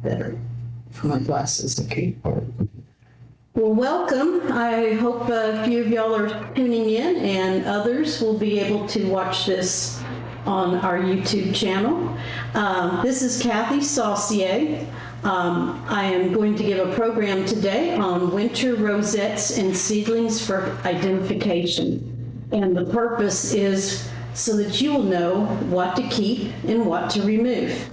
better for my glasses. Okay. Well, welcome. I hope a few of y'all are tuning in, and others will be able to watch this on our YouTube channel. This is Kathy Saucier. I am going to give a program today on winter rosettes and seedlings for identification. And the purpose is so that you will know what to keep and what to remove.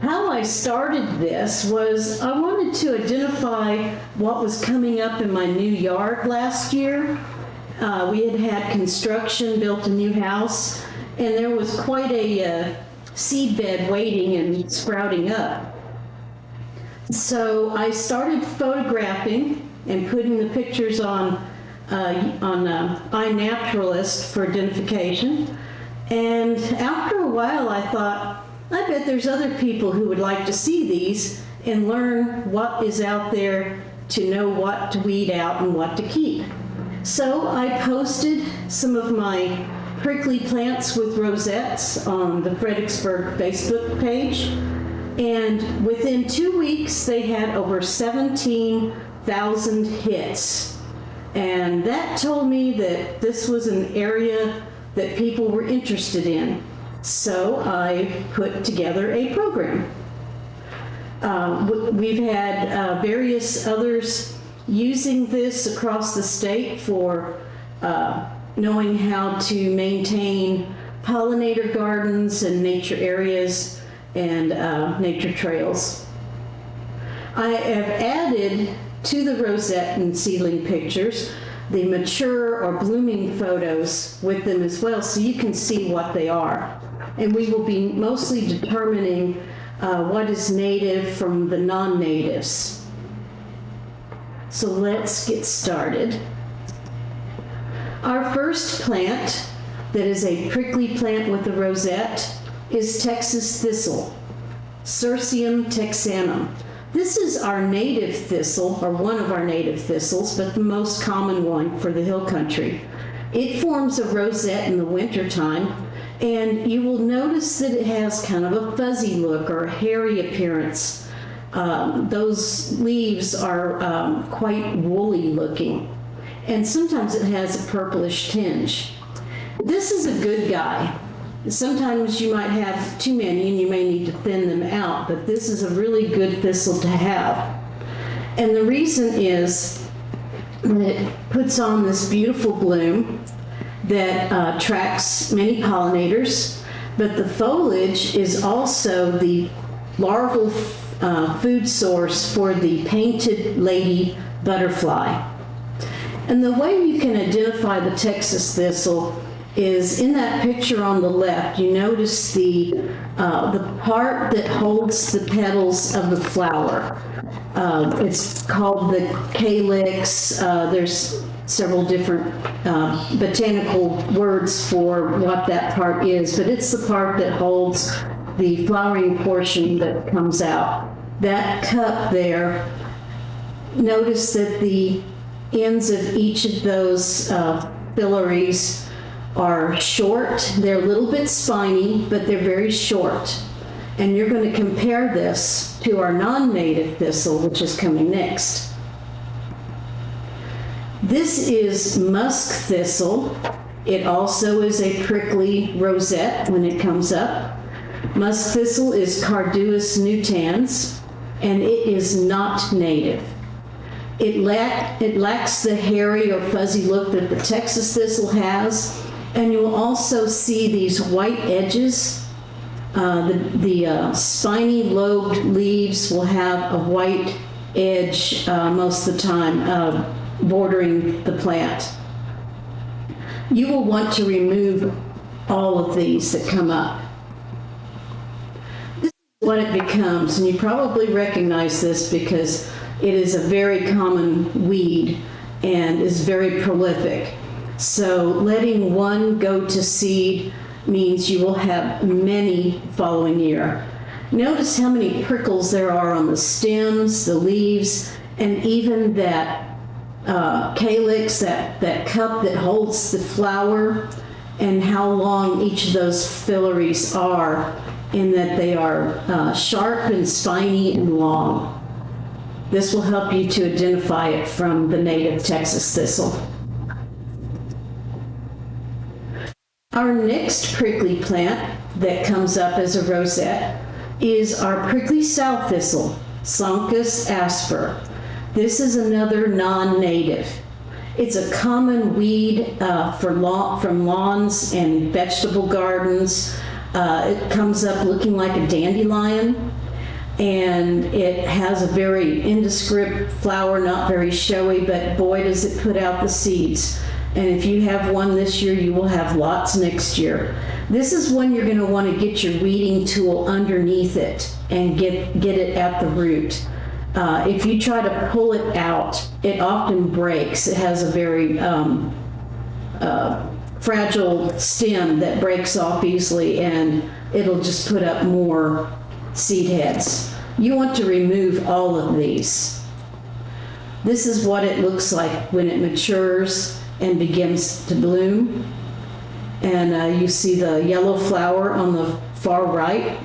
How I started this was I wanted to identify what was coming up in my new yard last year. We had construction, built a new house, and there was quite a seed bed waiting and sprouting up. So I started photographing and putting the pictures on iNaturalist for identification. And after a while I thought, I bet there's other people who would like to see these and learn what is out there to know what to weed out and what to keep. So I posted some of my prickly plants with rosettes on the Fredericksburg Facebook page, and within 2 weeks they had over 17,000 hits. And that told me that this was an area that people were interested in. So I put together a program. We've had various others using this across the state for knowing how to maintain pollinator gardens and nature areas and nature trails. I have added to the rosette and seedling pictures the mature or blooming photos with them as well, so you can see what they are. And we will be mostly determining what is native from the non-natives. So let's get started. Our first plant that is a prickly plant with a rosette is Texas thistle, Cirsium texanum. This is our native thistle, or one of our native thistles, but the most common one for the hill country. It forms a rosette in the wintertime, and you will notice that it has kind of a fuzzy look or a hairy appearance. Those leaves are quite woolly looking, and sometimes it has a purplish tinge. This is a good guy. Sometimes you might have too many and you may need to thin them out, but this is a really good thistle to have. And the reason is that it puts on this beautiful bloom that attracts many pollinators, but the foliage is also the larval food source for the painted lady butterfly. And the way you can identify the Texas thistle is in that picture on the left. You notice the part that holds the petals of the flower. It's called the calyx. There's several different botanical words for what that part is, but it's the part that holds the flowering portion that comes out. That cup there, notice that the ends of each of those filaries are short. They're a little bit spiny, but they're very short. And you're going to compare this to our non-native thistle, which is coming next. This is musk thistle. It also is a prickly rosette when it comes up. Musk thistle is Carduus nutans, and it is not native. It lacks the hairy or fuzzy look that the Texas thistle has. And you will also see these white edges. The spiny lobed leaves will have a white edge most of the time bordering the plant. You will want to remove all of these that come up. This is what it becomes, and you probably recognize this because it is a very common weed and is very prolific. So letting one go to seed means you will have many following year. Notice how many prickles there are on the stems, the leaves, and even that calyx, that cup that holds the flower, and how long each of those filaries are. in that they are sharp and spiny and long. This will help you to identify it from the native Texas thistle. Our next prickly plant that comes up as a rosette is our prickly sow thistle, Saucier asper. This is another non-native. It's a common weed from lawns and vegetable gardens. It comes up looking like a dandelion, and it has a very indescript flower, not very showy, but boy does it put out the seeds. And if you have one this year, you will have lots next year. This is one you're going to want to get your weeding tool underneath it and get it at the root. If you try to pull it out, it often breaks. It has a very fragile stem that breaks off easily, and it'll just put up more seed heads. You want to remove all of these. This is what it looks like when it matures and begins to bloom. And you see the yellow flower on the far right.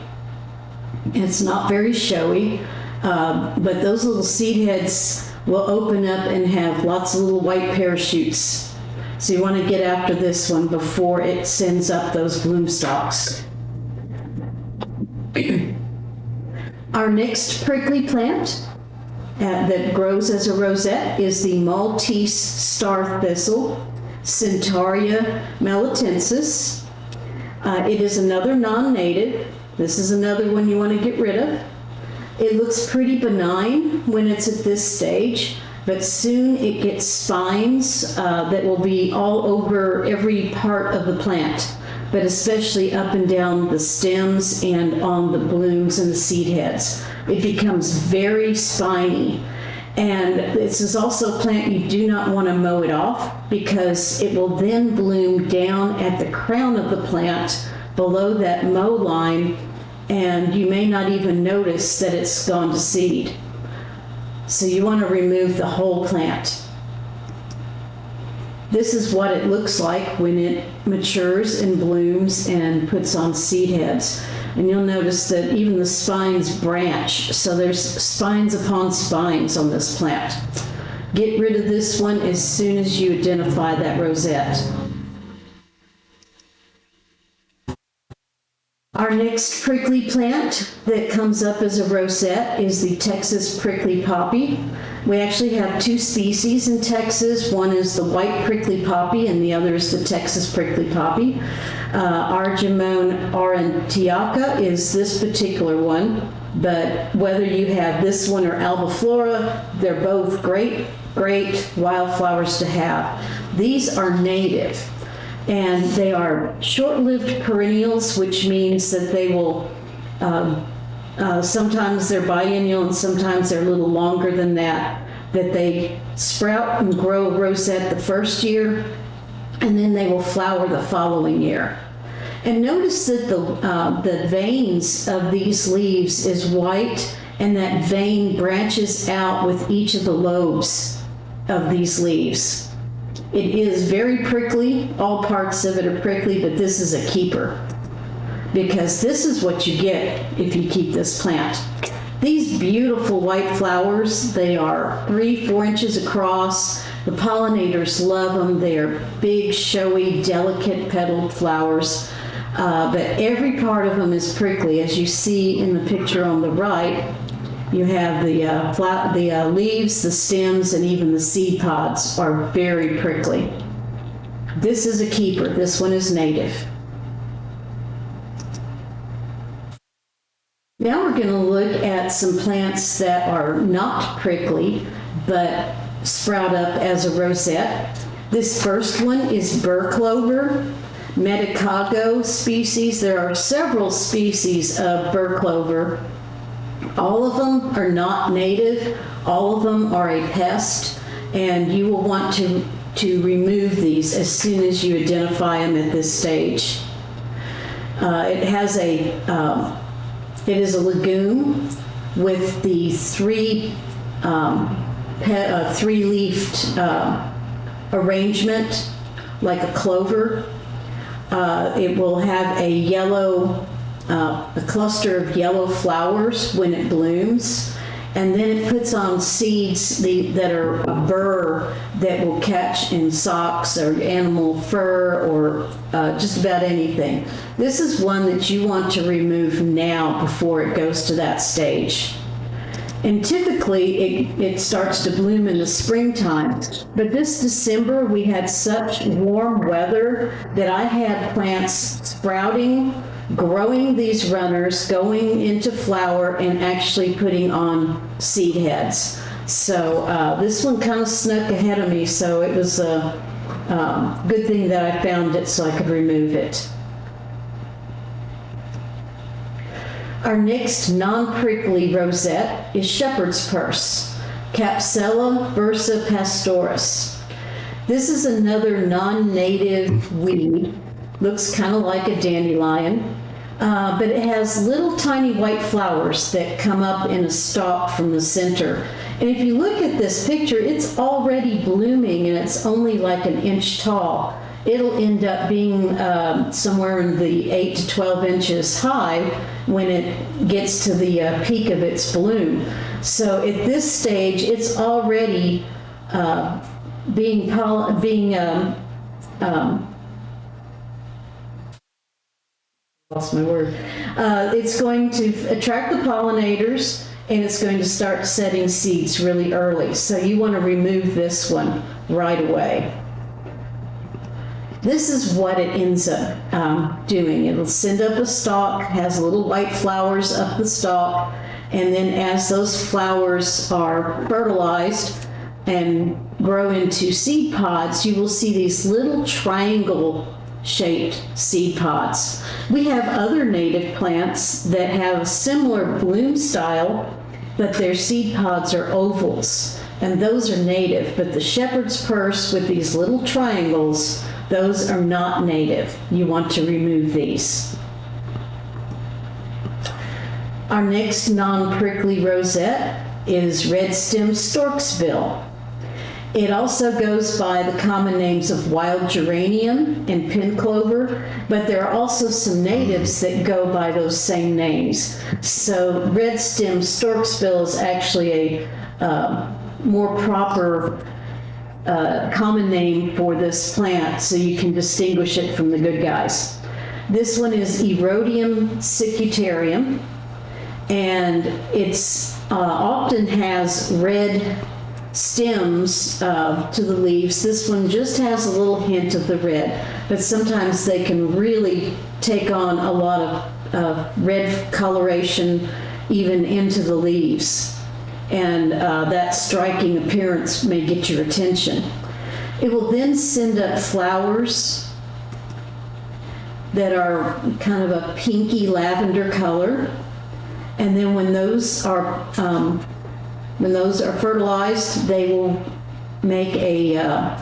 It's not very showy, but those little seed heads will open up and have lots of little white parachutes. So you want to get after this one before it sends up those bloom stalks. Our next prickly plant that grows as a rosette is the Maltese star thistle, Centaurea melitensis. It is another non-native. This is another one you want to get rid of. It looks pretty benign when it's at this stage, but soon it gets spines that will be all over every part of the plant, but especially up and down the stems and on the blooms and the seed heads. It becomes very spiny. And this is also a plant you do not want to mow it off, because it will then bloom down at the crown of the plant below that mow line, and you may not even notice that it's gone to seed. So you want to remove the whole plant. This is what it looks like when it matures and blooms and puts on seed heads. And you'll notice that even the spines branch, so there's spines upon spines on this plant. Get rid of this one as soon as you identify that rosette. Our next prickly plant that comes up as a rosette is the Texas prickly poppy. We actually have two species in Texas. One is the white prickly poppy and the other is the Texas prickly poppy. Argemone aurantiaca is this particular one, but whether you have this one or albiflora, they're both great wildflowers to have. These are native, and they are short-lived perennials, which means that they will, sometimes they're biennial and sometimes they're a little longer than that they sprout and grow a rosette the first year, and then they will flower the following year. And notice that the veins of these leaves is white, and that vein branches out with each of the lobes of these leaves. It is very prickly. All parts of it are prickly, but this is a keeper, because this is what you get if you keep this plant. These beautiful white flowers, they are 3-4 inches across. The pollinators love them. They are big, showy, delicate petaled flowers, but every part of them is prickly. As you see in the picture on the right, you have the leaves, the stems, and even the seed pods are very prickly. This is a keeper. This one is native. Now we're going to look at some plants that are not prickly, but sprout up as a rosette. This first one is burr clover, Medicago species. There are several species of burr clover. All of them are not native. All of them are a pest, and you will want to remove these as soon as you identify them at this stage. It is a legume with the three-leafed arrangement like a clover. It will have a yellow a cluster of yellow flowers when it blooms. And then it puts on seeds that are a burr that will catch in socks or animal fur or just about anything. This is one that you want to remove now before it goes to that stage. And typically it starts to bloom in the springtime. But this December we had such warm weather that I had plants sprouting, growing these runners, going into flower, and actually putting on seed heads. So this one kind of snuck ahead of me, so it was a good thing that I found it so I could remove it. Our next non-prickly rosette is shepherd's purse, Capsella versa pastoris. This is another non-native weed. Looks kind of like a dandelion, but it has little tiny white flowers that come up in a stalk from the center. And if you look at this picture, it's already blooming and it's only like an inch tall. It'll end up being somewhere in the 8 to 12 inches high when it gets to the peak of its bloom. So at this stage, it's already lost my word. It's going to attract the pollinators and it's going to start setting seeds really early. So you want to remove this one right away. This is what it ends up doing. It'll send up a stalk, has little white flowers up the stalk, and then as those flowers are fertilized and grow into seed pods, you will see these little triangle-shaped seed pods. We have other native plants that have a similar bloom style, but their seed pods are ovals, and those are native. But the shepherd's purse with these little triangles, those are not native. You want to remove these. Our next non-prickly rosette is red stem stork's bill. It also goes by the common names of wild geranium and pin clover, but there are also some natives that go by those same names. So red stem stork's bill is actually a more proper common name for this plant, so you can distinguish it from the good guys. This one is Erodium secutarium, and it's often has red stems to the leaves. This one just has a little hint of the red, but sometimes they can really take on a lot of red coloration even into the leaves. And that striking appearance may get your attention. It will then send up flowers that are kind of a pinky lavender color, and then when those are fertilized, they will make a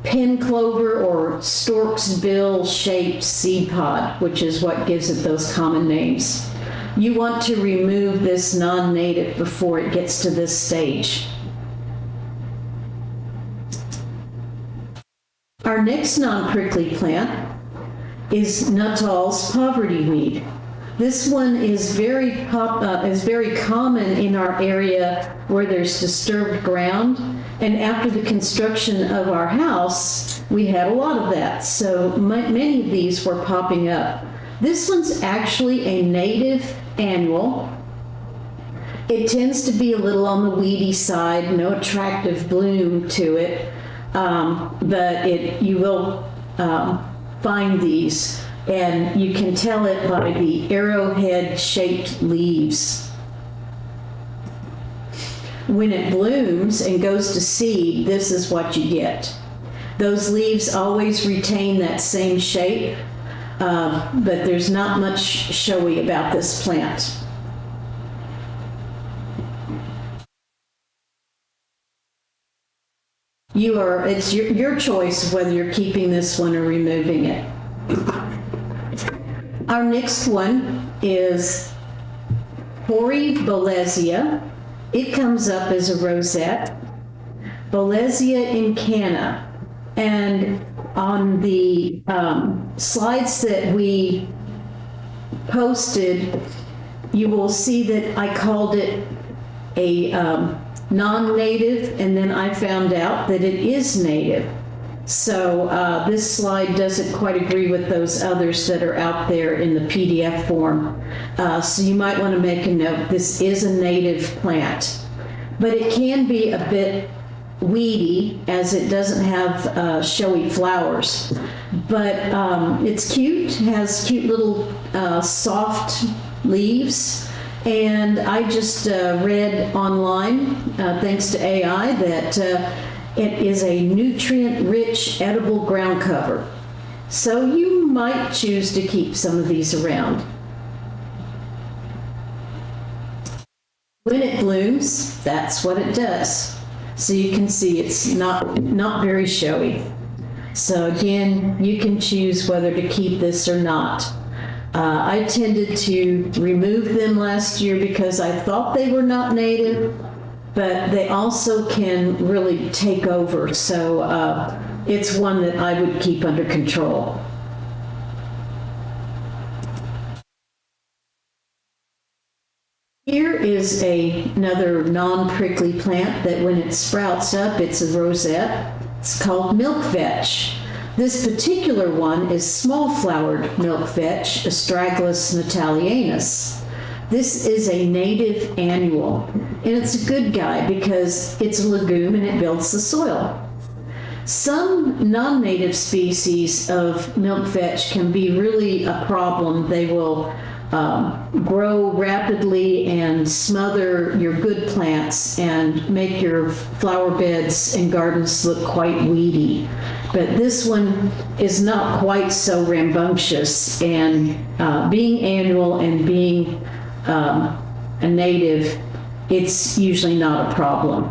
pin clover or stork's bill shaped seed pod, which is what gives it those common names. You want to remove this non-native before it gets to this stage. Our next non-prickly plant is Nuttall's poverty weed. This one is very common in our area where there's disturbed ground, and after the construction of our house, we had a lot of that. So many of these were popping up. This one's actually a native annual. It tends to be a little on the weedy side, no attractive bloom to it, but you will find these, and you can tell it by the arrowhead-shaped leaves. When it blooms and goes to seed, this is what you get. Those leaves always retain that same shape, but there's not much showy about this plant. It's your choice whether you're keeping this one or removing it. Our next one is Hori Bolesia. It comes up as a rosette, Bolesia incana. And on the slides that we posted, you will see that I called it a non-native, and then I found out that it is native. So this slide doesn't quite agree with those others that are out there in the PDF form. So you might want to make a note, this is a native plant. But it can be a bit weedy as it doesn't have showy flowers. But it's cute, has cute little soft leaves. And I just read online, thanks to AI, that it is a nutrient-rich edible ground cover. So you might choose to keep some of these around. When it blooms, that's what it does. So you can see it's not very showy. So again, you can choose whether to keep this or not. I tended to remove them last year because I thought they were not native, but they also can really take over. So it's one that I would keep under control. Here is another non-prickly plant that when it sprouts up, it's a rosette. It's called milk vetch. This particular one is small-flowered milk vetch, Astragalus natalianus. This is a native annual, and it's a good guy because it's a legume and it builds the soil. Some non-native species of milk vetch can be really a problem. They will grow rapidly and smother your good plants and make your flower beds and gardens look quite weedy. But this one is not quite so rambunctious, and being annual and being a native, it's usually not a problem.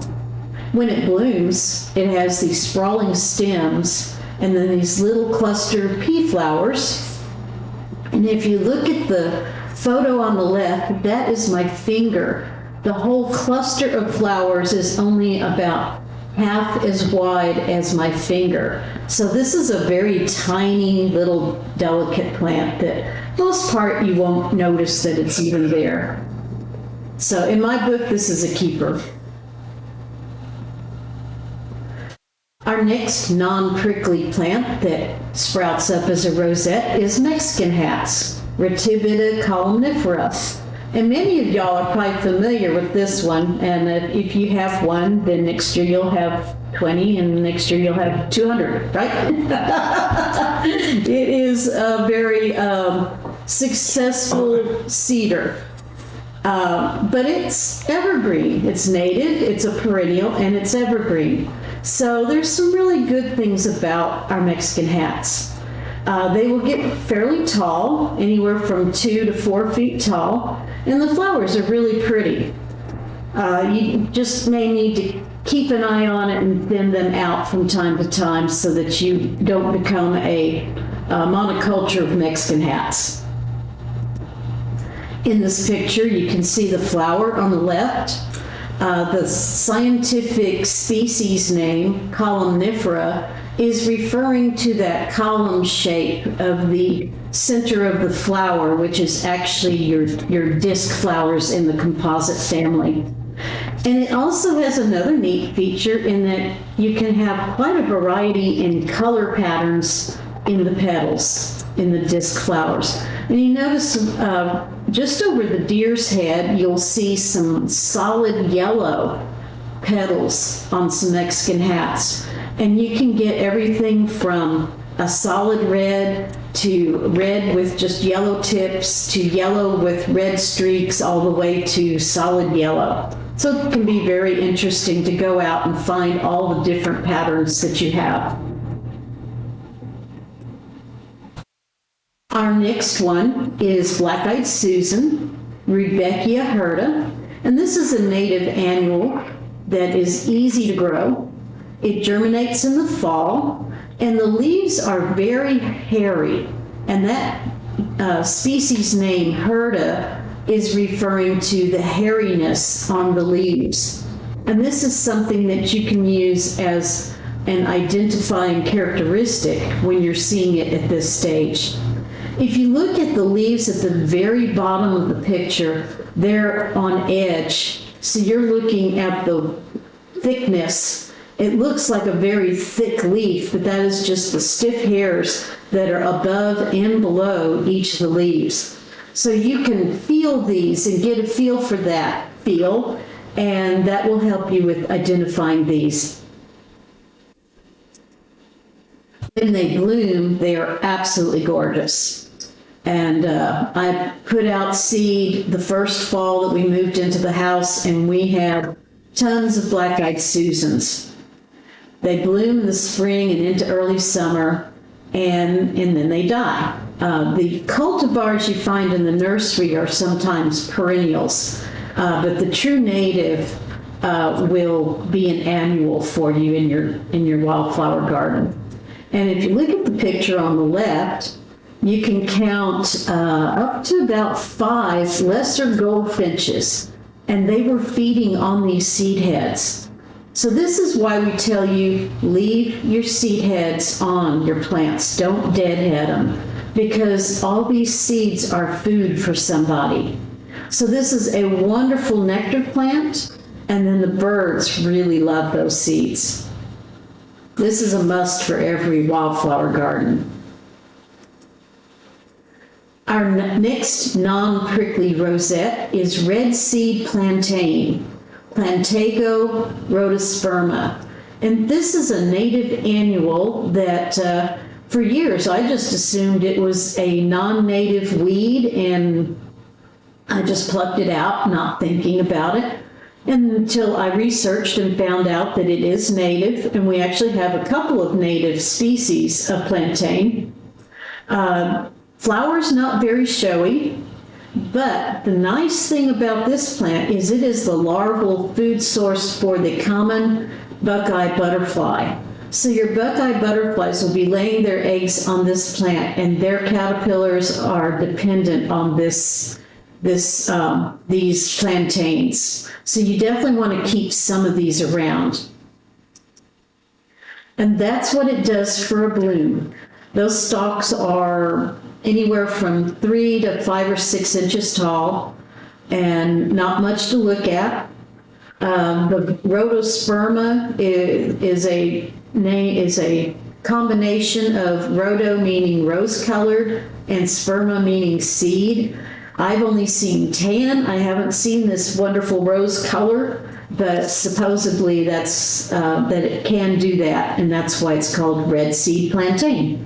When it blooms, it has these sprawling stems and then these little cluster pea flowers. And if you look at the photo on the left, that is my finger. The whole cluster of flowers is only about half as wide as my finger. So this is a very tiny little delicate plant that most part you won't notice that it's even there. So in my book, this is a keeper. Our next non-prickly plant that sprouts up as a rosette is Mexican hats, Retivita columnifera. And many of y'all are probably familiar with this one, and if you have one, then next year you'll have 20, and next year you'll have 200, right? It is a very successful cedar. But it's evergreen. It's native, it's a perennial, and it's evergreen. So there's some really good things about our Mexican hats. They will get fairly tall, anywhere from 2 to 4 feet tall, and the flowers are really pretty. You just may need to keep an eye on it and thin them out from time to time so that you don't become a monoculture of Mexican hats. In this picture, you can see the flower on the left. The scientific species name, columnifera, is referring to that column shape of the center of the flower, which is actually your disc flowers in the composite family. And it also has another neat feature in that you can have quite a variety in color patterns in the petals, in the disc flowers. And you notice just over the deer's head, you'll see some solid yellow petals on some Mexican hats. And you can get everything from a solid red to red with just yellow tips to yellow with red streaks all the way to solid yellow. So it can be very interesting to go out and find all the different patterns that you have. Our next one is Black-Eyed Susan, Rudbeckia hirta, and this is a native annual that is easy to grow. It germinates in the fall, and the leaves are very hairy, and that species name hirta is referring to the hairiness on the leaves. And this is something that you can use as an identifying characteristic when you're seeing it at this stage. If you look at the leaves at the very bottom of the picture, they're on edge. So you're looking at the thickness. It looks like a very thick leaf, but that is just the stiff hairs that are above and below each of the leaves. So you can feel these and get a feel for that feel, and that will help you with identifying these. When they bloom, they are absolutely gorgeous. And I put out seed the first fall that we moved into the house, and we had tons of black-eyed Susans. They bloom in the spring and into early summer, and then they die. The cultivars you find in the nursery are sometimes perennials, but the true native will be an annual for you in your wildflower garden. And if you look at the picture on the left, you can count up to about 5 lesser goldfinches, and they were feeding on these seed heads. So this is why we tell you, leave your seed heads on your plants. Don't deadhead them, because all these seeds are food for somebody. So this is a wonderful nectar plant, and then the birds really love those seeds. This is a must for every wildflower garden. Our next non-prickly rosette is red seed plantain, Plantago rhodosperma. And this is a native annual that for years I just assumed it was a non-native weed, and I just plucked it out, not thinking about it, until I researched and found out that it is native, and we actually have a couple of native species of plantain. Flowers not very showy, but the nice thing about this plant is it is the larval food source for the common buckeye butterfly. So your buckeye butterflies will be laying their eggs on this plant, and their caterpillars are dependent on these plantains. So you definitely want to keep some of these around. And that's what it does for a bloom. Those stalks are anywhere from 3 to 5 or 6 inches tall, and not much to look at. The rhodosperma is a combination of rhodo meaning rose-colored and sperma meaning seed. I've only seen tan. I haven't seen this wonderful rose color, but supposedly that's that it can do that, and that's why it's called red seed plantain.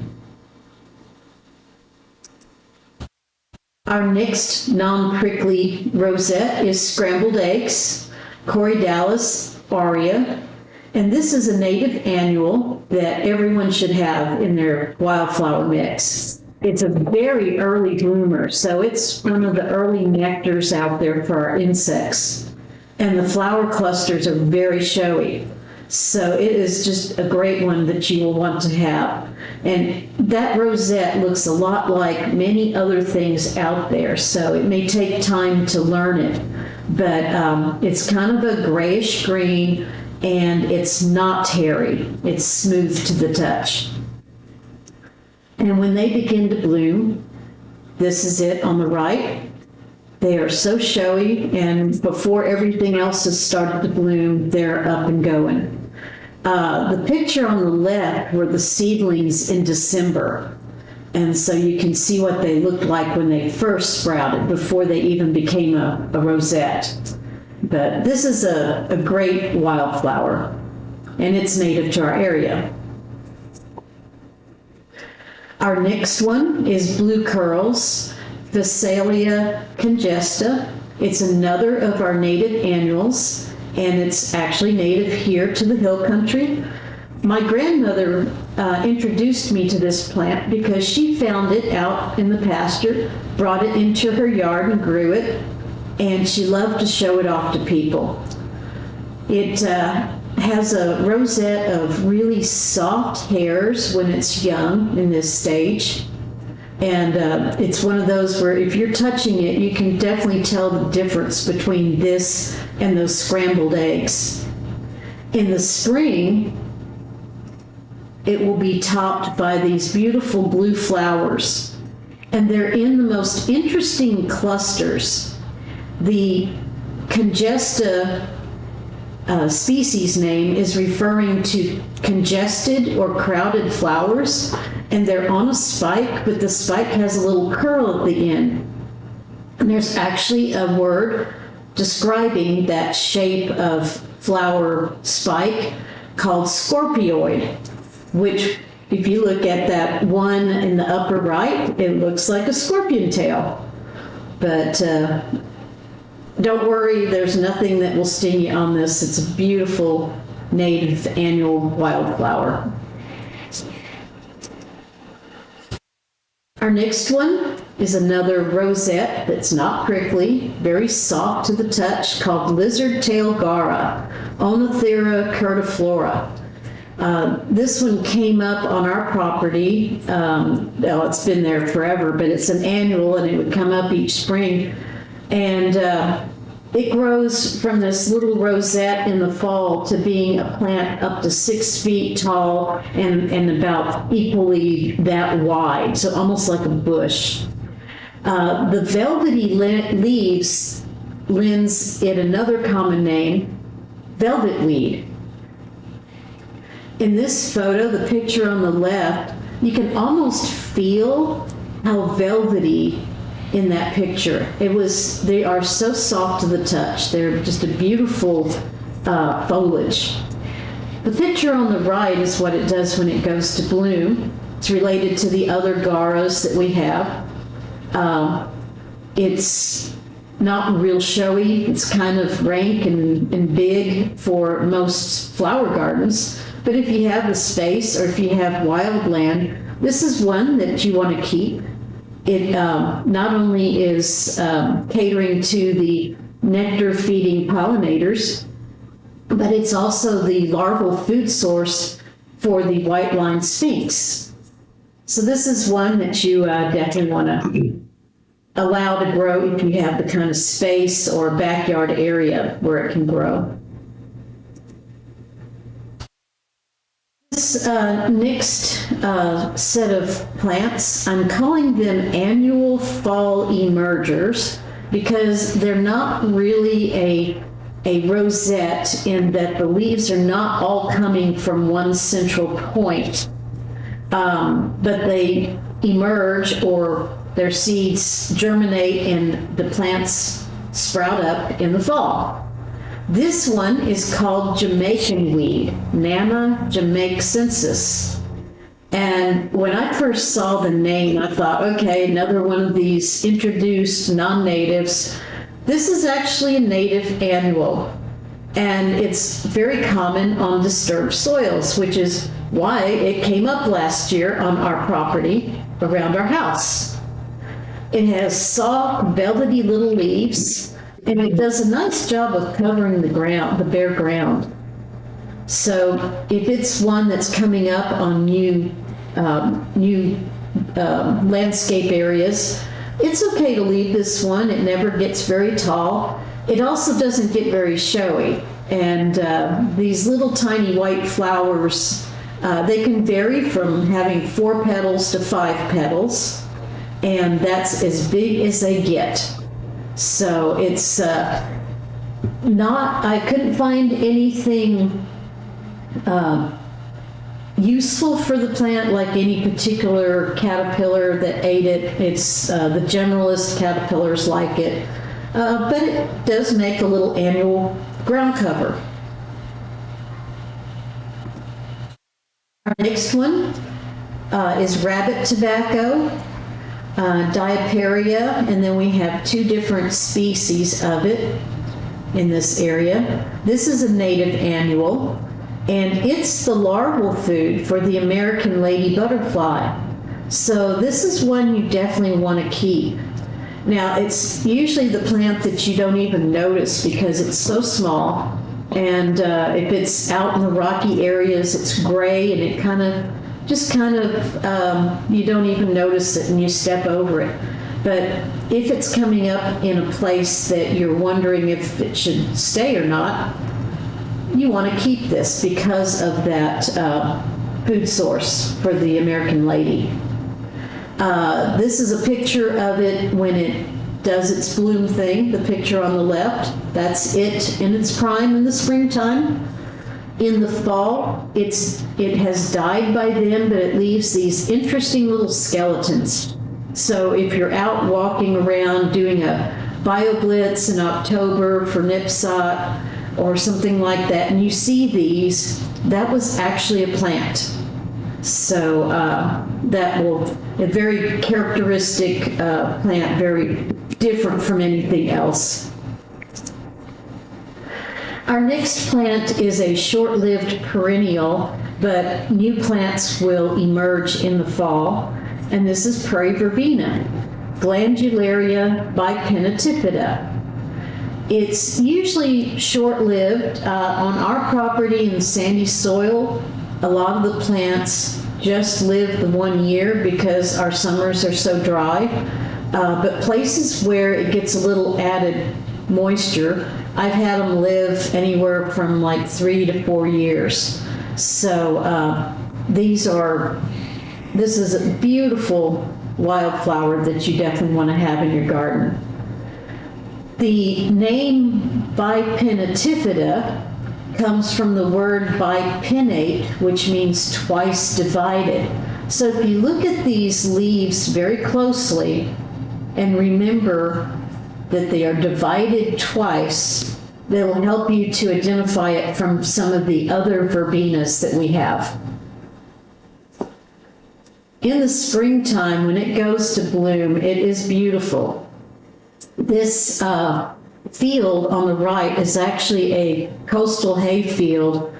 Our next non-prickly rosette is scrambled eggs, Corydalis aurea, and this is a native annual that everyone should have in their wildflower mix. It's a very early bloomer, so it's one of the early nectars out there for our insects. And the flower clusters are very showy. So it is just a great one that you will want to have. And that rosette looks a lot like many other things out there, so it may take time to learn it. But it's kind of a grayish green, and it's not hairy. It's smooth to the touch. And when they begin to bloom, this is it on the right. They are so showy, and before everything else has started to bloom, they're up and going. The picture on the left were the seedlings in December, and so you can see what they looked like when they first sprouted, before they even became a rosette. But this is a great wildflower, and it's native to our area. Our next one is blue curls, Phacelia congesta. It's another of our native annuals, and it's actually native here to the hill country. My grandmother introduced me to this plant because she found it out in the pasture, brought it into her yard and grew it, and she loved to show it off to people. It has a rosette of really soft hairs when it's young in this stage. And it's one of those where if you're touching it, you can definitely tell the difference between this and those scrambled eggs. In the spring, it will be topped by these beautiful blue flowers. and they're in the most interesting clusters. The Congesta species name is referring to congested or crowded flowers, and they're on a spike, but the spike has a little curl at the end. And there's actually a word describing that shape of flower spike called scorpioid, which, if you look at that one in the upper right, it looks like a scorpion tail. But don't worry, there's nothing that will sting you on this. It's a beautiful native annual wildflower. Our next one is another rosette that's not prickly, very soft to the touch, called lizard tail gara, Onothera curtiflora. This one came up on our property. Well, it's been there forever, but it's an annual, and it would come up each spring. And it grows from this little rosette in the fall to being a plant up to 6 feet tall and about equally that wide, so almost like a bush. The velvety leaves lends it another common name, velvet weed. In this photo, the picture on the left, you can almost feel how velvety in that picture. They are so soft to the touch. They're just a beautiful foliage. The picture on the right is what it does when it goes to bloom. It's related to the other garas that we have. It's not real showy. It's kind of rank and big for most flower gardens. But if you have the space or if you have wild land, this is one that you want to keep. It not only is catering to the nectar-feeding pollinators, but it's also the larval food source for the white-lined sphinx. So this is one that you definitely want to allow to grow if you have the kind of space or backyard area where it can grow. This next set of plants, I'm calling them annual fall emergers because they're not really a rosette in that the leaves are not all coming from one central point, but they emerge or their seeds germinate and the plants sprout up in the fall. This one is called Jamaican weed, Nana jamaicensis. And when I first saw the name, I thought, okay, another one of these introduced non-natives. This is actually a native annual, and it's very common on disturbed soils, which is why it came up last year on our property around our house. It has soft, velvety little leaves, and it does a nice job of covering the ground, the bare ground. So if it's one that's coming up on new landscape areas, it's okay to leave this one. It never gets very tall. It also doesn't get very showy. And these little tiny white flowers, they can vary from having 4 petals to 5 petals, and that's as big as they get. So it's I couldn't find anything useful for the plant, like any particular caterpillar that ate it. It's the generalist caterpillars like it, but it does make a little annual ground cover. Our next one is rabbit tobacco. Diaperia, and then we have 2 different species of it in this area. This is a native annual, and it's the larval food for the American lady butterfly. So this is one you definitely want to keep. Now, it's usually the plant that you don't even notice because it's so small, and if it's out in the rocky areas, it's gray, and it kind of you don't even notice it and you step over it. But if it's coming up in a place that you're wondering if it should stay or not, you want to keep this because of that food source for the American lady. This is a picture of it when it does its bloom thing, the picture on the left. That's it in its prime in the springtime. In the fall, it has died by then, but it leaves these interesting little skeletons. So if you're out walking around doing a BioBlitz in October for NIPSOT or something like that, and you see these, that was actually a plant. So that will, a very characteristic plant, very different from anything else. Our next plant is a short-lived perennial, but new plants will emerge in the fall, and this is prairie verbena, Glandularia bipennatifida. It's usually short-lived. On our property in sandy soil, a lot of the plants just live the 1 year because our summers are so dry. But places where it gets a little added moisture, I've had them live anywhere from like 3 to 4 years. So this is a beautiful wildflower that you definitely want to have in your garden. The name bipennatifida comes from the word bipinnate, which means twice divided. So if you look at these leaves very closely and remember that they are divided twice, that will help you to identify it from some of the other verbenas that we have. In the springtime, when it goes to bloom, it is beautiful. This field on the right is actually a coastal hay field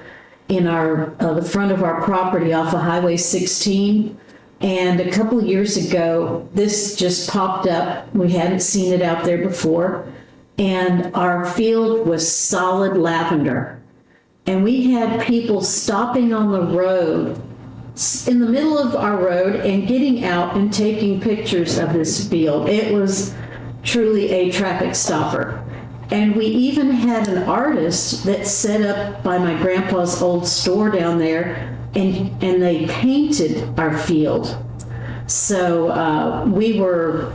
in the front of our property off of Highway 16. And a couple of years ago, this just popped up. We hadn't seen it out there before. And our field was solid lavender. And we had people stopping on the road, in the middle of our road, and getting out and taking pictures of this field. It was truly a traffic stopper. And we even had an artist that set up by my grandpa's old store down there, and they painted our field. So we were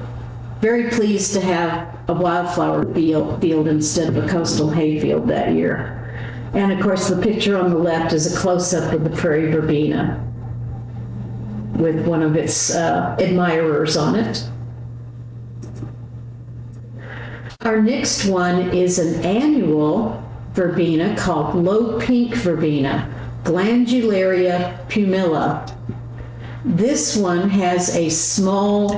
very pleased to have a wildflower field instead of a coastal hay field that year. And of course, the picture on the left is a close-up of the prairie verbena with one of its admirers on it. Our next one is an annual verbena called low pink verbena, Glandularia pumila. This one has a small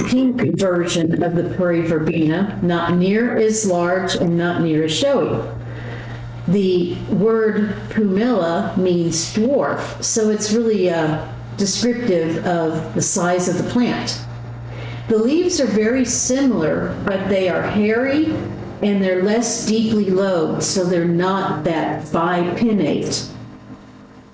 pink version of the prairie verbena, not near as large and not near as showy. The word pumila means dwarf, so it's really descriptive of the size of the plant. The leaves are very similar, but they are hairy and they're less deeply lobed, so they're not that bipinnate.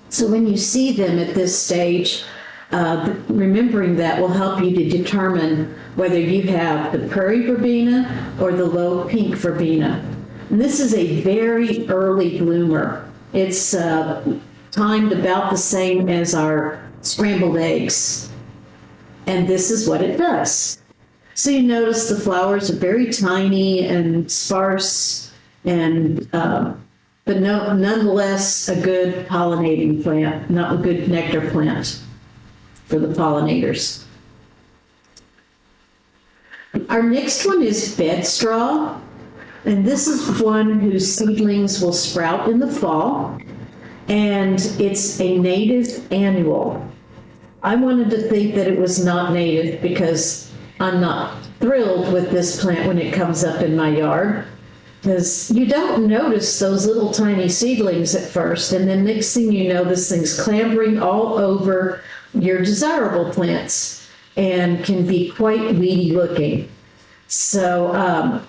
So when you see them at this stage, remembering that will help you to determine whether you have the prairie verbena or the low pink verbena. And this is a very early bloomer. It's timed about the same as our scrambled eggs. And this is what it does. So you notice the flowers are very tiny and sparse, and but nonetheless a good pollinating plant, not a good nectar plant for the pollinators. Our next one is bedstraw, and this is one whose seedlings will sprout in the fall, and it's a native annual. I wanted to think that it was not native because I'm not thrilled with this plant when it comes up in my yard, because you don't notice those little tiny seedlings at first, and then next thing you know, this thing's clambering all over your desirable plants and can be quite weedy looking. So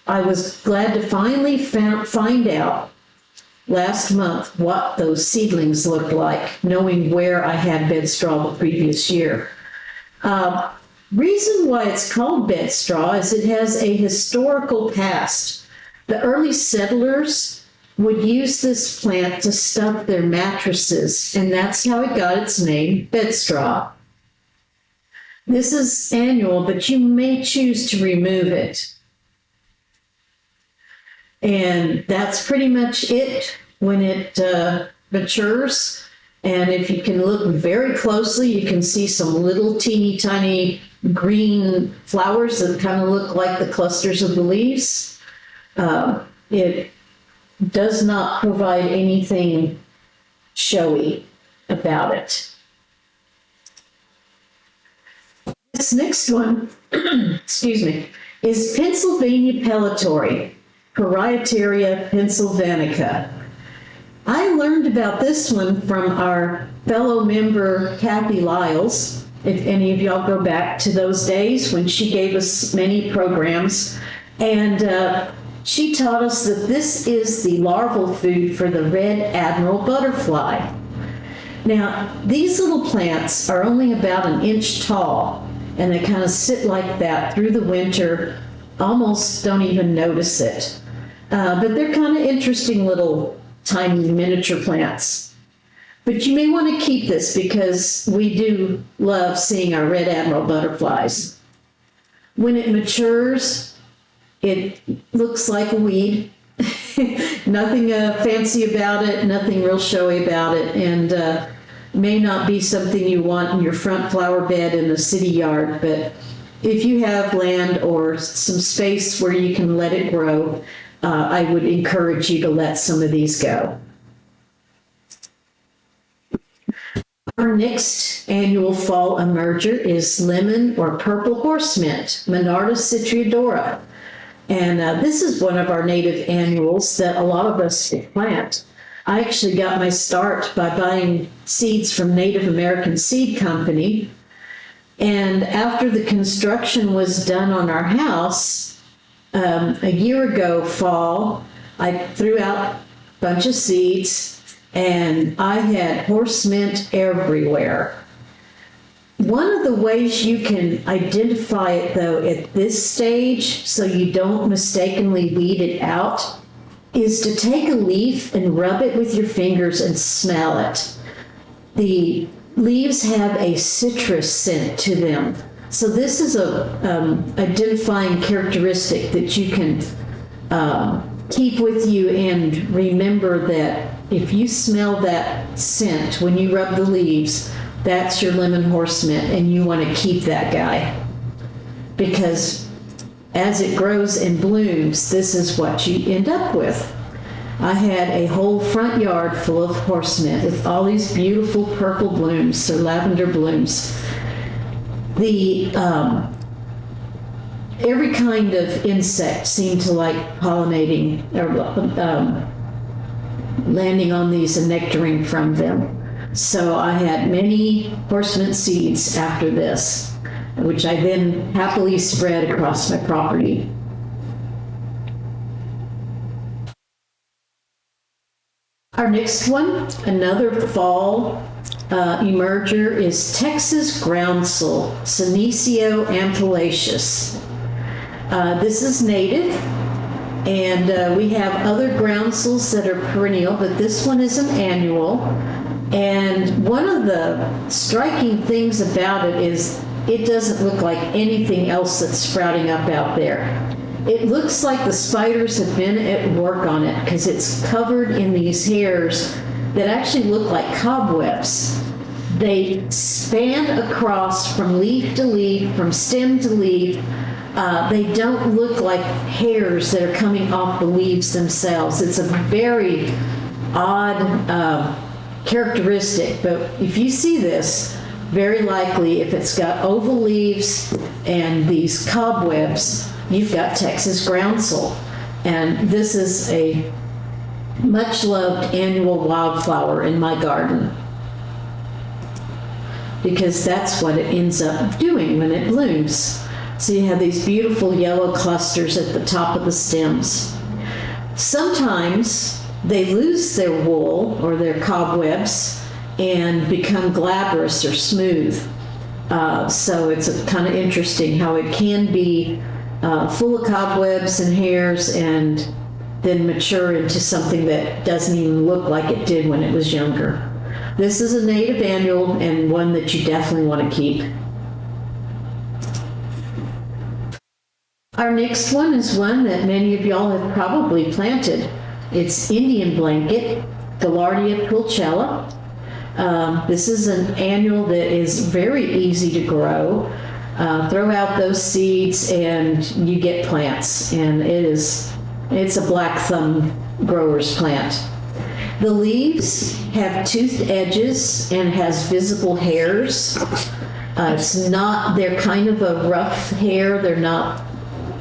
I was glad to finally find out last month what those seedlings looked like, knowing where I had bedstraw the previous year. Reason why it's called bedstraw is it has a historical past. The early settlers would use this plant to stuff their mattresses, and that's how it got its name, bedstraw. This is annual, but you may choose to remove it. And that's pretty much it when it matures. And if you can look very closely, you can see some little teeny tiny green flowers that kind of look like the clusters of the leaves. It does not provide anything showy about it. This next one, excuse me, is Pennsylvania Pellitory, Parieteria pennsylvanica. I learned about this one from our fellow member, Kathy Lyles. If any of y'all go back to those days when she gave us many programs. And she taught us that this is the larval food for the red admiral butterfly. Now, these little plants are only about an inch tall, and they kind of sit like that through the winter, almost don't even notice it. But they're kind of interesting little tiny miniature plants. But you may want to keep this because we do love seeing our red admiral butterflies. When it matures, it looks like a weed. Nothing fancy about it, nothing real showy about it, and may not be something you want in your front flower bed in a city yard, but if you have land or some space where you can let it grow, I would encourage you to let some of these go. Our next annual fall emerger is lemon or purple horse mint, Monarda citriodora. And this is one of our native annuals that a lot of us plant. I actually got my start by buying seeds from Native American Seed Company. And after the construction was done on our house, a year ago fall, I threw out a bunch of seeds and I had horse mint everywhere. One of the ways you can identify it though at this stage, so you don't mistakenly weed it out, is to take a leaf and rub it with your fingers and smell it. The leaves have a citrus scent to them. So this is a identifying characteristic that you can keep with you and remember that if you smell that scent when you rub the leaves, that's your lemon horse mint and you want to keep that guy. Because as it grows and blooms, this is what you end up with. I had a whole front yard full of horse mint with all these beautiful purple blooms or lavender blooms. The every kind of insect seemed to like pollinating or landing on these and nectaring from them. So I had many horse mint seeds after this, which I then happily spread across my property. Our next one, another fall emerger, is Texas groundsel, Senecio ampullaceus. This is native, and we have other groundsels that are perennial, but this one is an annual. And one of the striking things about it is it doesn't look like anything else that's sprouting up out there. It looks like the spiders have been at work on it because it's covered in these hairs that actually look like cobwebs. They span across from leaf to leaf, from stem to leaf. They don't look like hairs that are coming off the leaves themselves. It's a very odd characteristic, but if you see this, very likely if it's got oval leaves and these cobwebs, you've got Texas groundsel. And this is a much loved annual wildflower in my garden because that's what it ends up doing when it blooms. So you have these beautiful yellow clusters at the top of the stems. Sometimes they lose their wool or their cobwebs and become glabrous or smooth. So it's kind of interesting how it can be full of cobwebs and hairs and then mature into something that doesn't even look like it did when it was younger. This is a native annual and one that you definitely want to keep. Our next one is one that many of y'all have probably planted. It's Indian blanket, Gaillardia pulchella. This is an annual that is very easy to grow. Throw out those seeds and you get plants, and it's a black thumb grower's plant. The leaves have toothed edges and has visible hairs. They're kind of a rough hair. They're not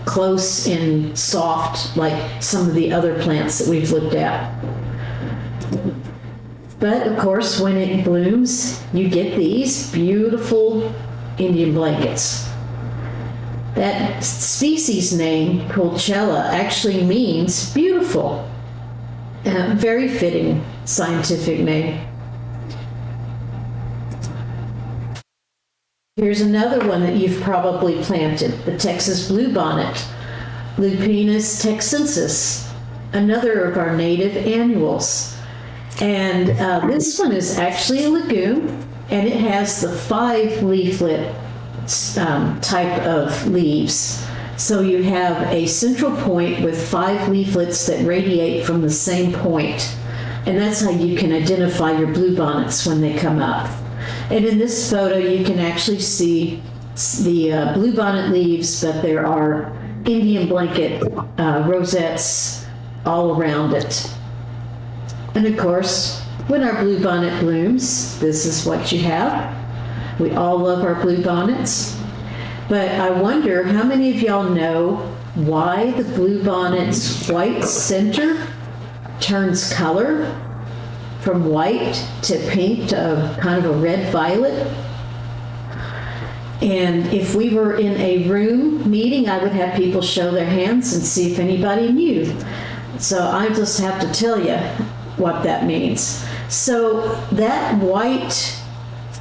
close and soft like some of the other plants that we've looked at. But of course, when it blooms, you get these beautiful Indian blankets. That species name, Pulchella, actually means beautiful. Very fitting scientific name. Here's another one that you've probably planted, the Texas bluebonnet, Lupinus texensis, another of our native annuals. And this one is actually a legume, and it has the 5-leaflet type of leaves. So you have a central point with 5 leaflets that radiate from the same point. And that's how you can identify your bluebonnets when they come up. And in this photo, you can actually see the bluebonnet leaves, but there are Indian blanket rosettes all around it. And of course, when our bluebonnet blooms, this is what you have. We all love our bluebonnets. But I wonder how many of y'all know why the bluebonnet's white center turns color from white to pink to kind of a red violet. And if we were in a room meeting, I would have people show their hands and see if anybody knew. So I just have to tell you what that means. So that white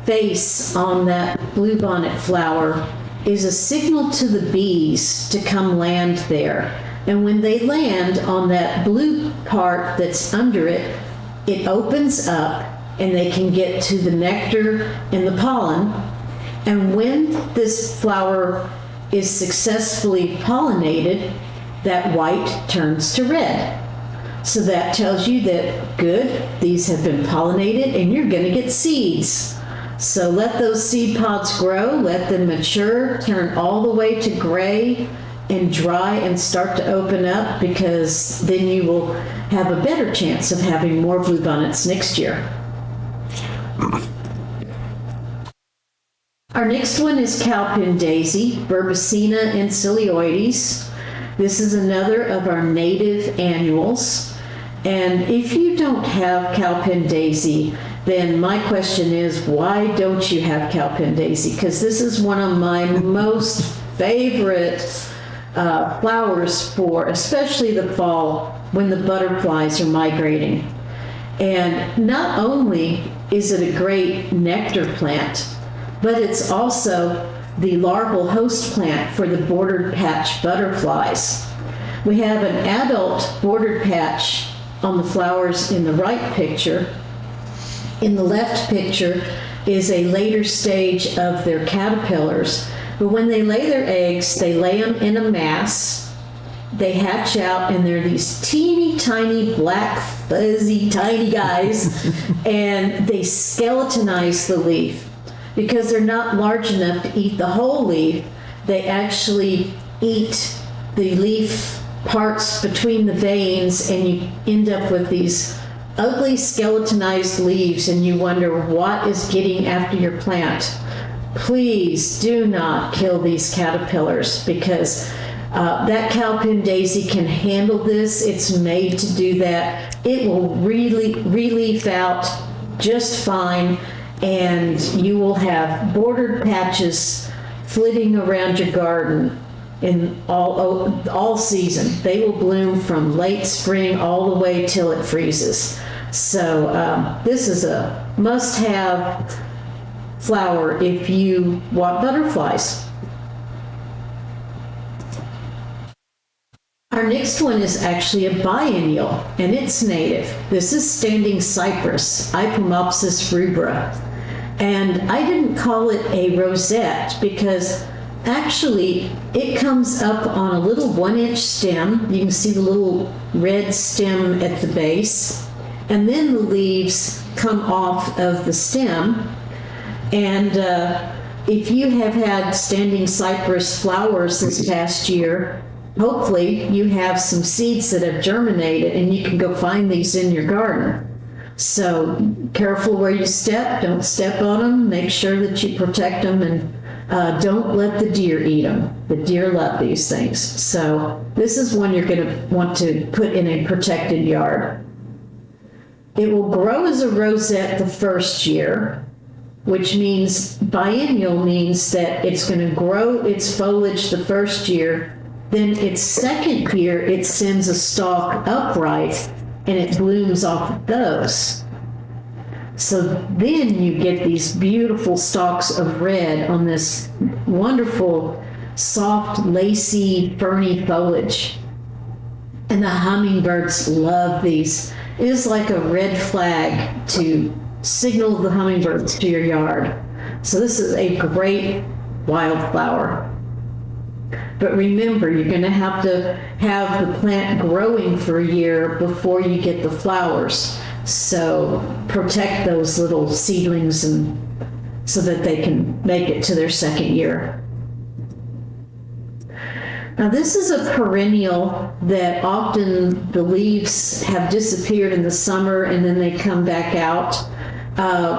face on that bluebonnet flower is a signal to the bees to come land there. And when they land on that blue part that's under it, it opens up and they can get to the nectar and the pollen. And when this flower is successfully pollinated, that white turns to red. So that tells you that, good, these have been pollinated and you're going to get seeds. So let those seed pods grow, let them mature, turn all the way to gray and dry and start to open up, because then you will have a better chance of having more bluebonnets next year. Our next one is cowpen daisy, Verbicina ancilioides. This is another of our native annuals. And if you don't have cowpen daisy, then my question is, why don't you have cowpen daisy? Because this is one of my most favorite flowers for especially the fall when the butterflies are migrating. And not only is it a great nectar plant, but it's also the larval host plant for the bordered patch butterflies. We have an adult bordered patch on the flowers in the right picture. In the left picture is a later stage of their caterpillars. But when they lay their eggs, they lay them in a mass. They hatch out, and they're these teeny tiny black fuzzy tiny guys, and they skeletonize the leaf. Because they're not large enough to eat the whole leaf, they actually eat the leaf parts between the veins, and you end up with these ugly skeletonized leaves, and you wonder what is getting after your plant. Please do not kill these caterpillars, because that cowpen daisy can handle this. It's made to do that. It will really relief out just fine, and you will have bordered patches flitting around your garden in all season. They will bloom from late spring all the way till it freezes. So this is a must-have flower if you want butterflies. Our next one is actually a biennial, and it's native. This is standing cypress, Ipomopsis rubra. And I didn't call it a rosette because Actually, it comes up on a little 1-inch stem. You can see the little red stem at the base. And then the leaves come off of the stem. And if you have had standing cypress flowers this past year, hopefully you have some seeds that have germinated and you can go find these in your garden. So careful where you step, don't step on them, make sure that you protect them, and don't let the deer eat them. The deer love these things. So this is one you're going to want to put in a protected yard. It will grow as a rosette the first year, which means biennial means that it's going to grow its foliage the first year. Then its second year, it sends a stalk upright and it blooms off of those. So then you get these beautiful stalks of red on this wonderful, soft, lacy, ferny foliage. And the hummingbirds love these. It is like a red flag to signal the hummingbirds to your yard. So this is a great wildflower. But remember, you're going to have the plant growing for a year before you get the flowers. So protect those little seedlings and so that they can make it to their second year. Now this is a perennial that often the leaves have disappeared in the summer and then they come back out.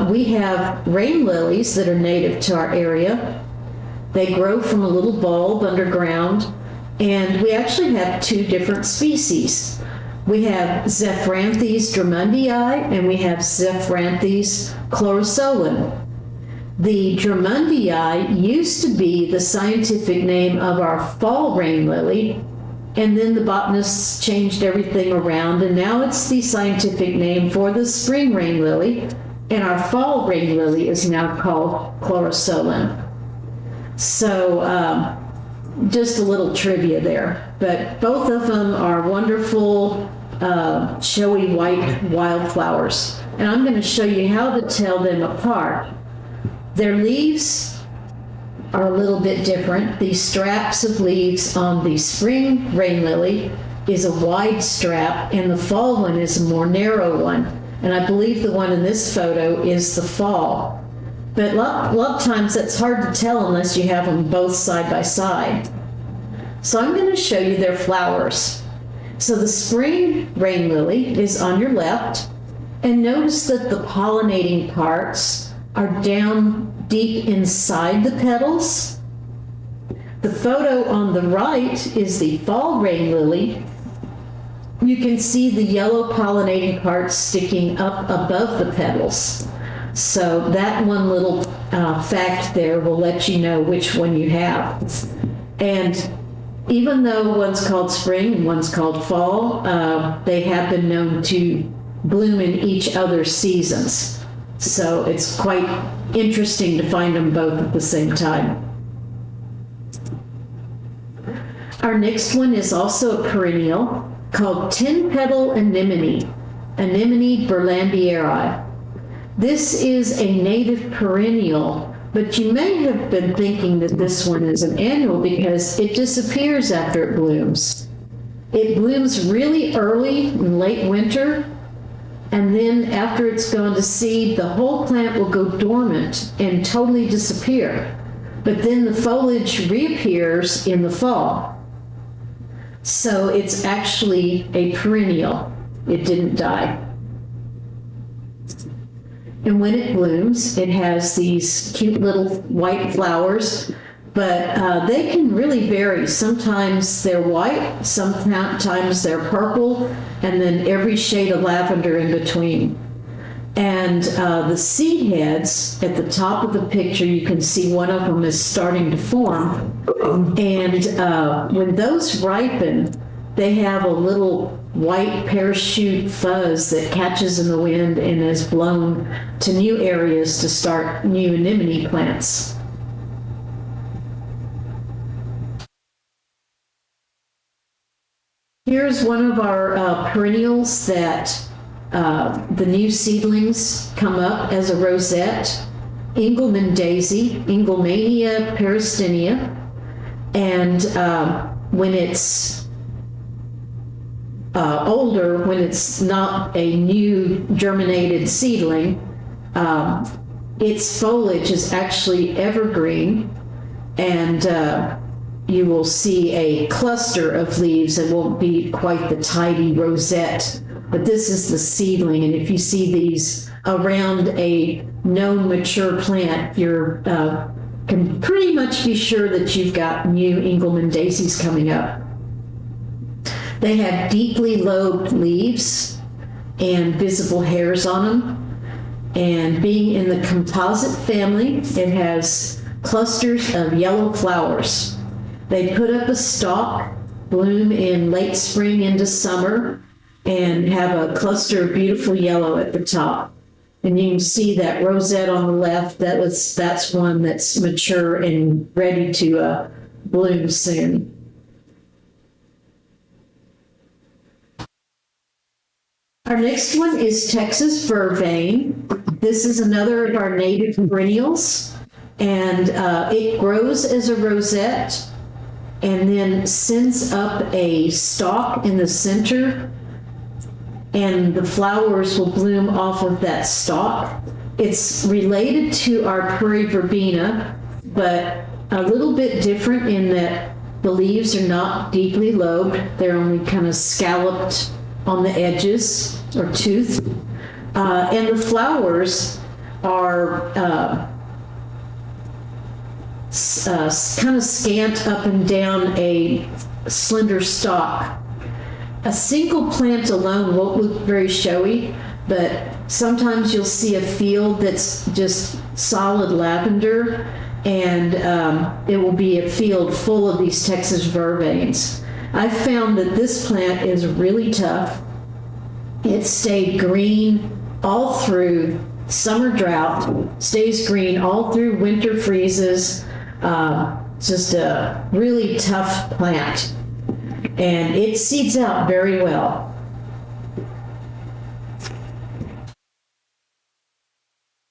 We have rain lilies that are native to our area. They grow from a little bulb underground, and we actually have 2 different species. We have Zephranthes drummondii and we have Zephranthes chlorosolin. The drummondii used to be the scientific name of our fall rain lily, and then the botanists changed everything around, and now it's the scientific name for the spring rain lily, and our fall rain lily is now called chlorosolin. So just a little trivia there, but both of them are wonderful, showy white wildflowers. And I'm going to show you how to tell them apart. Their leaves are a little bit different. The straps of leaves on the spring rain lily is a wide strap, and the fall one is a more narrow one. And I believe the one in this photo is the fall. But a lot of times that's hard to tell unless you have them both side by side. So I'm going to show you their flowers. So the spring rain lily is on your left, and notice that the pollinating parts are down deep inside the petals. The photo on the right is the fall rain lily. You can see the yellow pollinating parts sticking up above the petals. So that one little fact there will let you know which one you have. And even though one's called spring and one's called fall, they have been known to bloom in each other's seasons. So it's quite interesting to find them both at the same time. Our next one is also a perennial called tin-petal anemone, Anemone burlambieri. This is a native perennial, but you may have been thinking that this one is an annual because it disappears after it blooms. It blooms really early in late winter, and then after it's gone to seed, the whole plant will go dormant and totally disappear. But then the foliage reappears in the fall. So it's actually a perennial. It didn't die. And when it blooms, it has these cute little white flowers, but they can really vary. Sometimes they're white, sometimes they're purple, and then every shade of lavender in between. And the seed heads at the top of the picture, you can see one of them is starting to form. And when those ripen, they have a little white parachute fuzz that catches in the wind and is blown to new areas to start new anemone plants. Here's one of our perennials that the new seedlings come up as a rosette, Engelmann daisy, Engelmania peristinia. And when it's older, when it's not a new germinated seedling, its foliage is actually evergreen, and you will see a cluster of leaves. It won't be quite the tidy rosette, but this is the seedling. And if you see these around a known mature plant, you can pretty much be sure that you've got new Engelmann daisies coming up. They have deeply lobed leaves and visible hairs on them. And being in the composite family, it has clusters of yellow flowers. They put up a stalk, bloom in late spring into summer, and have a cluster of beautiful yellow at the top. And you can see that rosette on the left, that's one that's mature and ready to bloom soon. Our next one is Texas vervain. This is another of our native perennials, and it grows as a rosette and then sends up a stalk in the center, and the flowers will bloom off of that stalk. It's related to our prairie verbena, but a little bit different in that the leaves are not deeply lobed. They're only kind of scalloped on the edges or toothed. And the flowers are kind of scant up and down a slender stalk. A single plant alone won't look very showy, but sometimes you'll see a field that's just solid lavender, and it will be a field full of these Texas vervains. I've found that this plant is really tough. It stayed green all through summer drought, stays green all through winter freezes. Just a really tough plant. And it seeds out very well.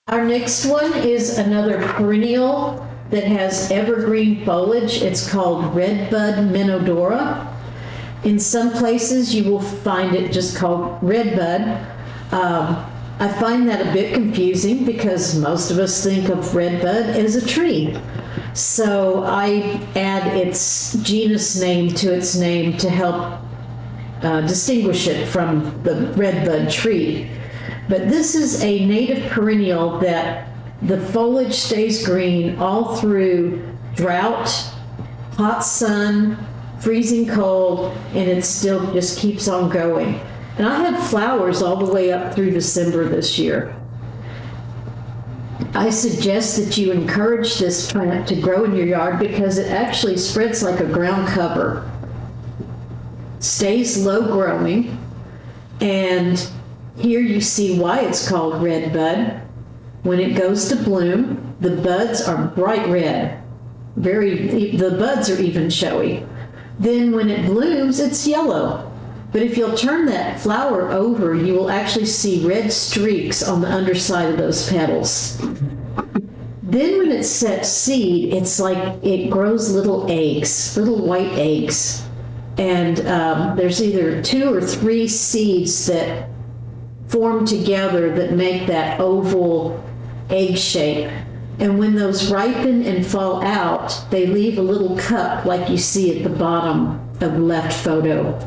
Our next one is another perennial that has evergreen foliage. It's called redbud minodora. In some places you will find it just called redbud. I find that a bit confusing because most of us think of redbud as a tree. So I add its genus name to its name to help distinguish it from the redbud tree. But this is a native perennial that the foliage stays green all through drought, hot sun, freezing cold, and it still just keeps on going. And I had flowers all the way up through December this year. I suggest that you encourage this plant to grow in your yard because it actually spreads like a ground cover, stays low growing, and here you see why it's called redbud. When it goes to bloom, the buds are bright red. The buds are even showy. Then when it blooms, it's yellow. But if you'll turn that flower over, you will actually see red streaks on the underside of those petals. Then when it sets seed, it's like it grows little eggs, little white eggs. And there's either 2 or 3 seeds that form together that make that oval egg shape. And when those ripen and fall out, they leave a little cup like you see at the bottom of the left photo.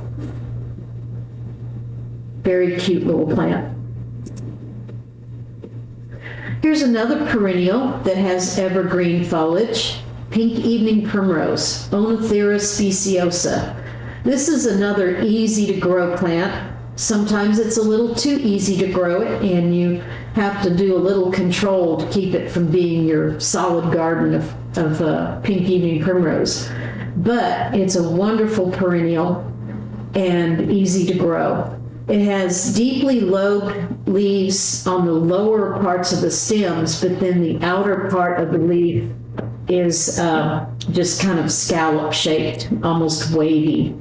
Very cute little plant. Here's another perennial that has evergreen foliage, pink evening primrose, Oenothera speciosa. This is another easy to grow plant. Sometimes it's a little too easy to grow it, and you have to do a little control to keep it from being your solid garden of pink evening primrose. But it's a wonderful perennial and easy to grow. It has deeply lobed leaves on the lower parts of the stems, but then the outer part of the leaf is just kind of scallop shaped, almost wavy.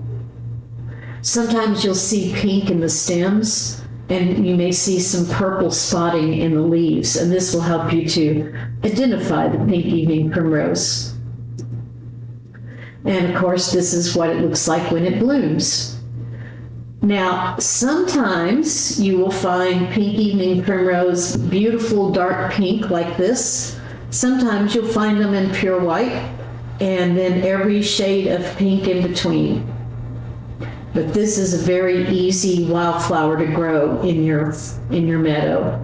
Sometimes you'll see pink in the stems, and you may see some purple spotting in the leaves, and this will help you to identify the pink evening primrose. And of course, this is what it looks like when it blooms. Now, sometimes you will find pink evening primrose, beautiful dark pink like this. Sometimes you'll find them in pure white, and then every shade of pink in between. But this is a very easy wildflower to grow in your meadow.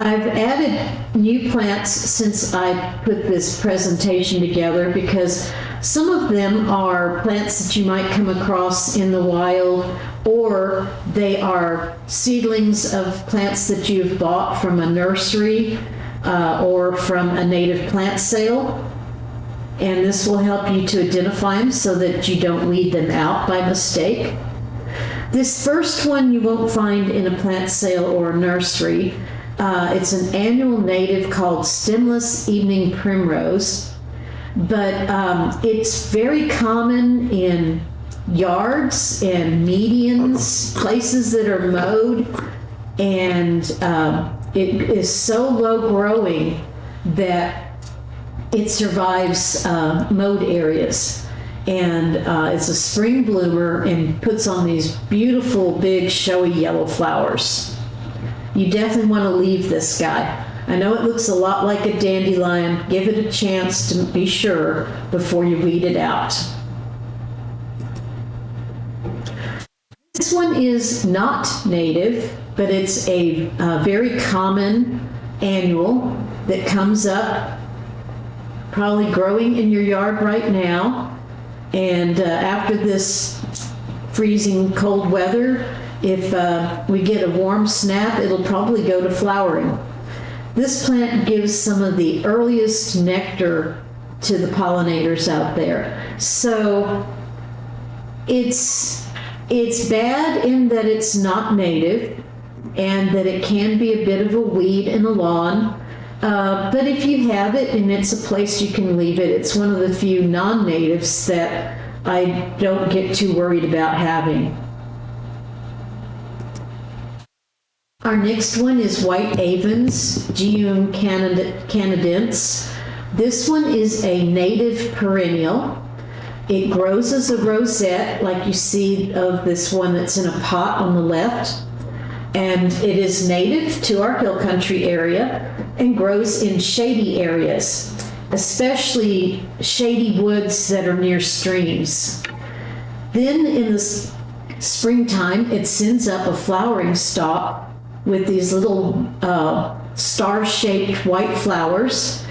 I've added new plants since I put this presentation together because some of them are plants that you might come across in the wild, or they are seedlings of plants that you've bought from a nursery or from a native plant sale. And this will help you to identify them so that you don't weed them out by mistake. This first one you won't find in a plant sale or a nursery. It's an annual native called stemless evening primrose, but it's very common in yards and medians, places that are mowed, and it is so low growing that it survives mowed areas. And it's a spring bloomer and puts on these beautiful, big, showy yellow flowers. You definitely want to leave this guy. I know it looks a lot like a dandelion. Give it a chance to be sure before you weed it out. This one is not native, but it's a very common annual that comes up, probably growing in your yard right now. And after this freezing cold weather, if we get a warm snap, it'll probably go to flowering. This plant gives some of the earliest nectar to the pollinators out there. So it's bad in that it's not native and that it can be a bit of a weed in a lawn. But if you have it and it's a place you can leave it, it's one of the few non-natives that I don't get too worried about having. Our next one is white avens, Geum canadense. This one is a native perennial. It grows as a rosette, like you see of this one that's in a pot on the left. And it is native to our hill country area and grows in shady areas, especially shady woods that are near streams. Then in the springtime, it sends up a flowering stalk with these little star-shaped white flowers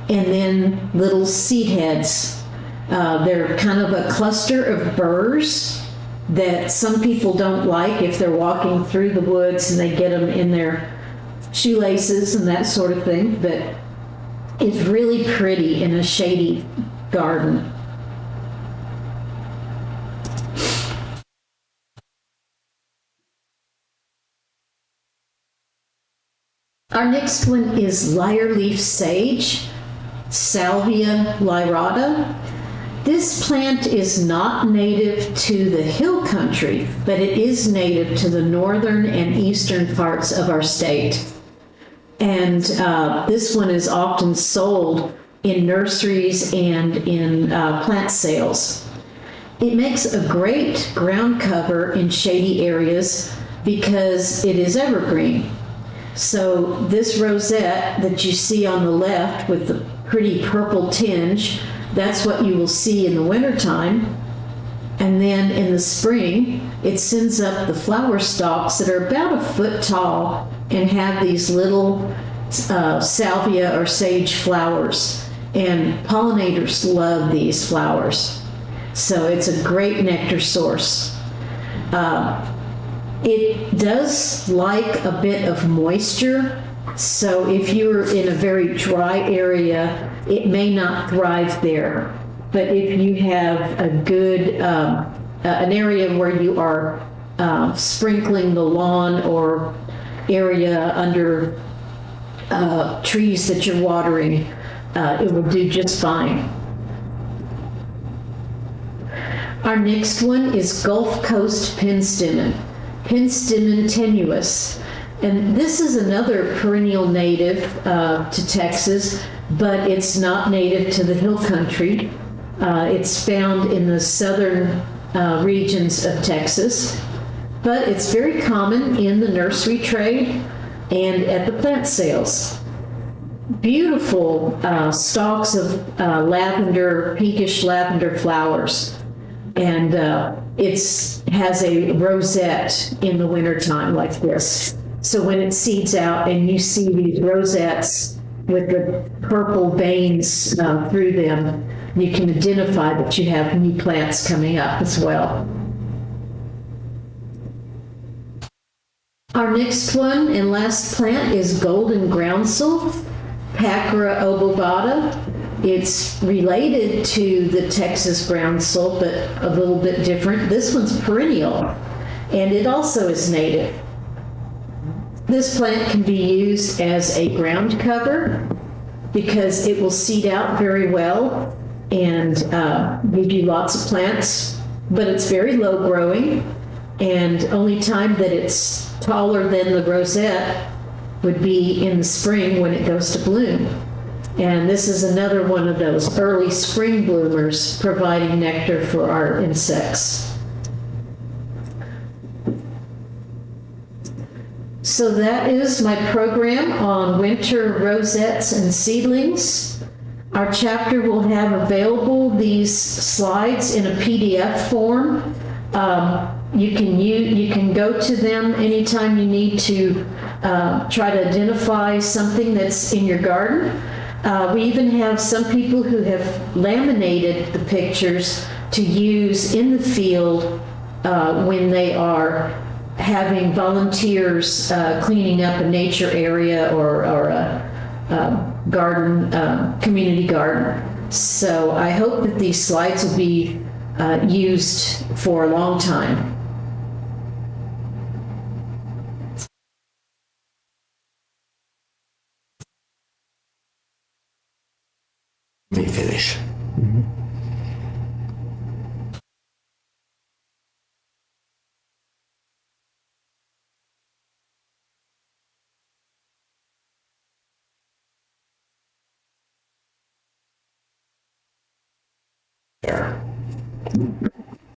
and then little seed heads. They're kind of a cluster of burrs that some people don't like if they're walking through the woods and they get them in their shoelaces and that sort of thing, but it's really pretty in a shady garden. Our next one is lyre leaf sage, Salvia lyrata. This plant is not native to the hill country, but it is native to the northern and eastern parts of our state. And this one is often sold in nurseries and in plant sales. It makes a great ground cover in shady areas because it is evergreen. So this rosette that you see on the left with the pretty purple tinge, that's what you will see in the wintertime. And then in the spring, it sends up the flower stalks that are about a foot tall and have these little salvia or sage flowers. And pollinators love these flowers. So it's a great nectar source. It does like a bit of moisture, so if you're in a very dry area, it may not thrive there. But if you have a good, an area where you are sprinkling the lawn or area under trees that you're watering, it will do just fine. Our next one is Gulf Coast penstemon. Penstemon tenuis. And this is another perennial native to Texas, but it's not native to the hill country. It's found in the southern regions of Texas, but it's very common in the nursery trade and at the plant sales. Beautiful stalks of lavender, pinkish lavender flowers. And it has a rosette in the wintertime like this. So when it seeds out and you see these rosettes with the purple veins through them, you can identify that you have new plants coming up as well. Our next one and last plant is golden groundsel, Pacra obovata. It's related to the Texas groundsel, but a little bit different. This one's perennial, and it also is native. This plant can be used as a ground cover because it will seed out very well and give you lots of plants, but it's very low growing, and only time that it's taller than the rosette would be in the spring when it goes to bloom. And this is another one of those early spring bloomers providing nectar for our insects. So that is my program on winter rosettes and seedlings. Our chapter will have available these slides in a PDF form. You can go to them anytime you need to try to identify something that's in your garden. We even have some people who have laminated the pictures to use in the field when they are having volunteers cleaning up a nature area or a garden, community garden. So I hope that these slides will be used for a long time. Let me finish. There.